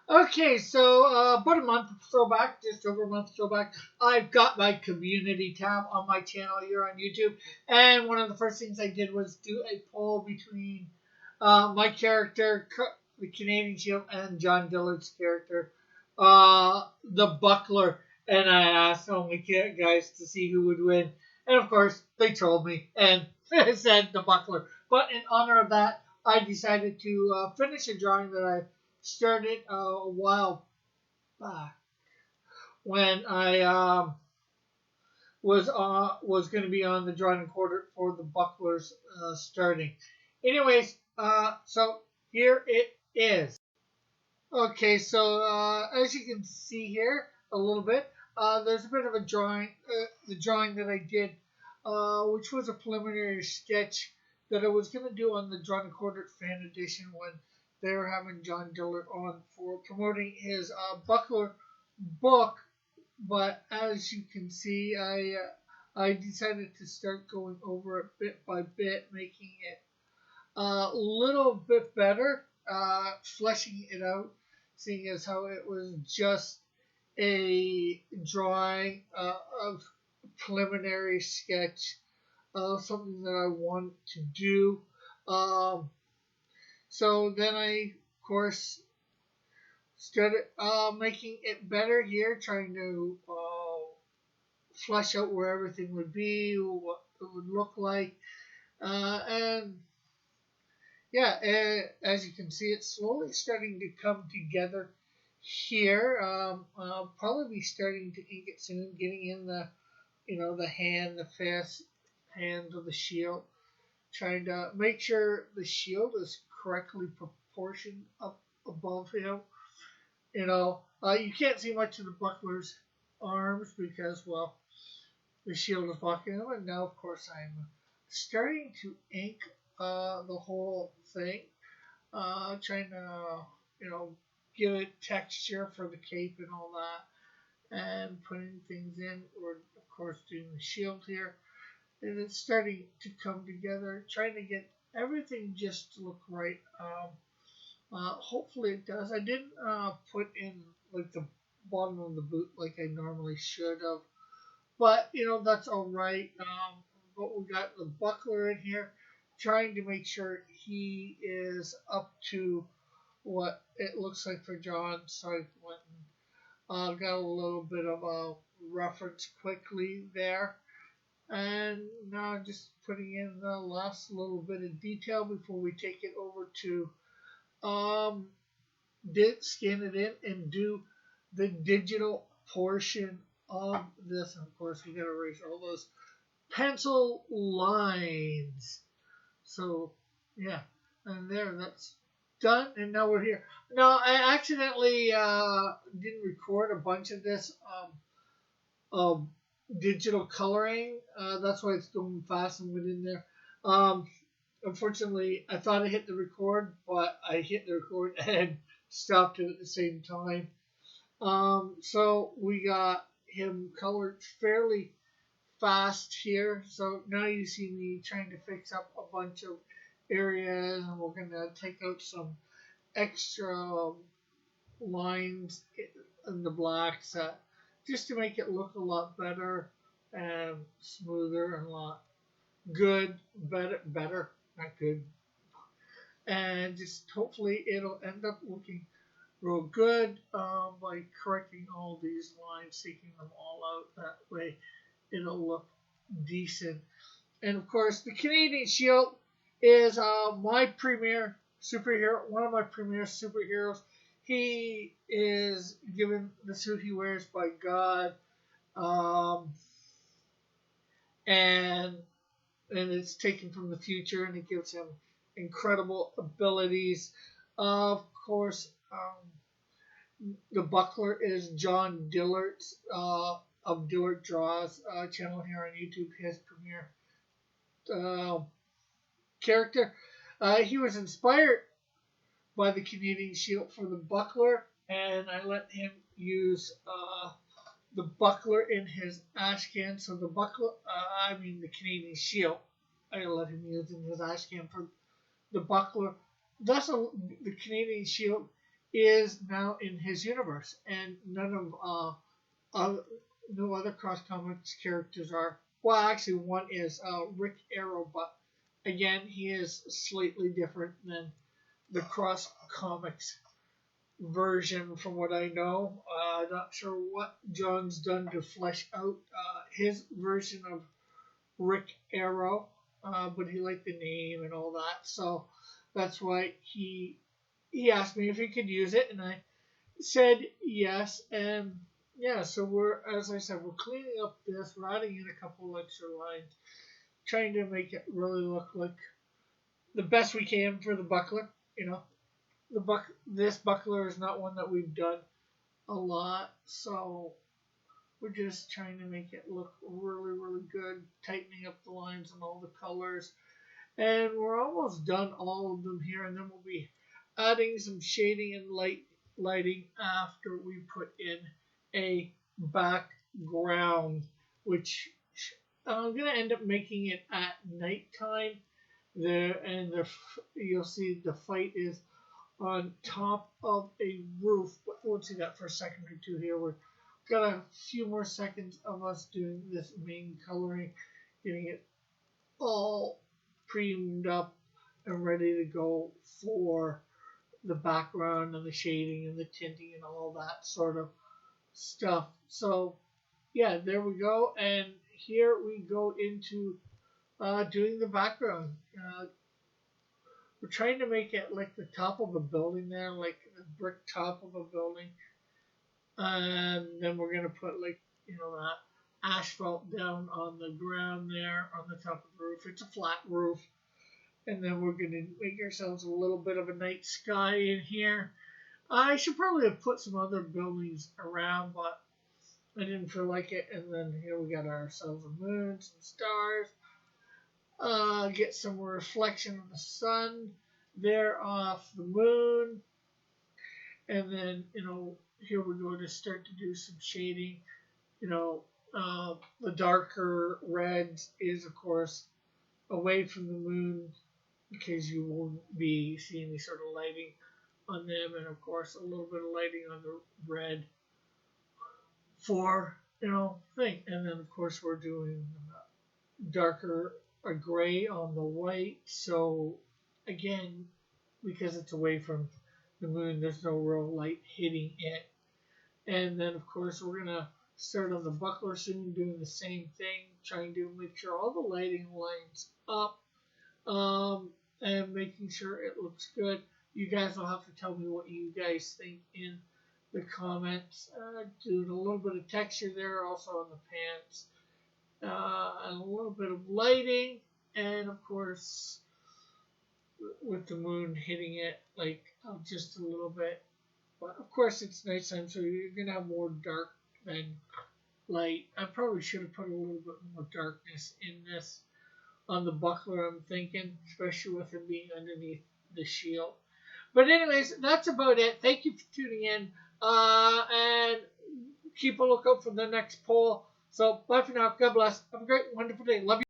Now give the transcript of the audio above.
Okay, so about a month or so back, just over a month or so back, I've got my community tab on my channel here on YouTube, and one of the first things I did was do a poll between my character, the Canadian Shield, and John Dillard's character, the Buckler, and I asked all my guys to see who would win, and of course they told me and said the Buckler. But in honor of that, I decided to finish a drawing that I started a while back when I was going to be on the drawing quarter for the Bucklers starting. Anyways, so here it is. Okay, so as you can see here a little bit, there's a bit of a drawing, the drawing that I did, which was a preliminary sketch that I was going to do on the Drawn and Quartered fan edition when they were having John Dillard on for promoting his Buckler book. But as you can see, I decided to start going over it bit by bit, making it a little bit better, fleshing it out, seeing as how it was just a drawing of preliminary sketch of something that I want to do. Um, so then I, of course, started making it better here, trying to flesh out where everything would be, what it would look like, and yeah, as you can see, it's slowly starting to come together here. I'll probably be starting to ink it soon, getting in the hand, the fast hand of the shield, trying to make sure the shield is correctly proportioned up above him. You can't see much of the buckler's arms because, well, the shield is blocking him. And now, of course, I'm starting to ink the whole thing, trying to, give it texture for the cape and all that, and putting things in. We're, of course, doing the shield here. And it's starting to come together, trying to get everything just to look right. Hopefully it does. I didn't put in like the bottom of the boot like I normally should have, but that's all right. But we got the buckler in here, trying to make sure he is up to what it looks like for John. So I went and got a little bit of a reference quickly there. And now I'm just putting in the last little bit of detail before we take it over to scan it in and do the digital portion of this. And of course, we got to erase all those pencil lines. So yeah, and that's done. And now we're here. Now I accidentally didn't record a bunch of this digital coloring. That's why it's going fast and went in there. Unfortunately, I thought I hit the record, but I hit the record and stopped it at the same time. So we got him colored fairly fast here. So now you see me trying to fix up a bunch of areas, and we're going to take out some extra lines in the blacks just to make it look a lot better and smoother and a lot better, not good, and just hopefully it'll end up looking real good by correcting all these lines, taking them all out. That way it'll look decent. And of course, the Canadian Shield is my premier superhero, one of my premier superheroes. He is given the suit he wears by God, and it's taken from the future, and it gives him incredible abilities. Of course, the buckler is John Dillard's of Dillard Draws channel here on YouTube, his premier character. He was inspired by the Canadian Shield for the buckler, and I let him use the buckler in his ash can. So the buckler, the Canadian Shield, I let him use in his ash can for the buckler. The Canadian Shield is now in his universe, and no other Cross Comics characters are. Well, actually, one is Rick Arrow, but again, he is slightly different than the Cross Comics version, from what I know. Not sure what John's done to flesh out his version of Rick Arrow, but he liked the name and all that, so that's why he asked me if he could use it, and I said yes. And yeah, so as I said, we're cleaning up this, we're adding in a couple extra lines, trying to make it really look like the best we can for the buckler. You know, this buckler is not one that we've done a lot, so we're just trying to make it look really, really good, tightening up the lines and all the colors. And we're almost done all of them here, and then we'll be adding some shading and lighting after we put in a background, which I'm going to end up making it at nighttime. You'll see the fight is on top of a roof. But we'll see that for a second or two here. We've got a few more seconds of us doing this main coloring, getting it all premed up and ready to go for the background and the shading and the tinting and all that sort of stuff. So yeah, there we go. And here we go into doing the background. We're trying to make it like the top of a building there, like the brick top of a building. And then we're going to put that asphalt down on the ground there on the top of the roof. It's a flat roof. And then we're going to make ourselves a little bit of a night sky in here. I should probably have put some other buildings around, but I didn't feel like it. And then here we got ourselves a moon, some stars. Get some reflection of the sun there off the moon. And then, here we go to start to do some shading. The darker reds is, of course, away from the moon, because you won't be seeing any sort of lighting on them, and of course a little bit of lighting on the red for thing. And then of course we're doing darker gray on the white, so again, because it's away from the moon, there's no real light hitting it. And then of course we're gonna start on the buckler soon, doing the same thing, trying to make sure all the lighting lines up, and making sure it looks good. You guys will have to tell me what you guys think in the comments. Doing a little bit of texture there, also on the pants, and a little bit of lighting, and of course with the moon hitting it, like just a little bit. But of course it's nighttime, so you're gonna have more dark than light. I probably should have put a little bit more darkness in this on the buckler, I'm thinking, especially with it being underneath the shield. But anyways, that's about it. Thank you for tuning in, and keep a lookout for the next poll. So bye for now. God bless. Have a great, wonderful day. Love you.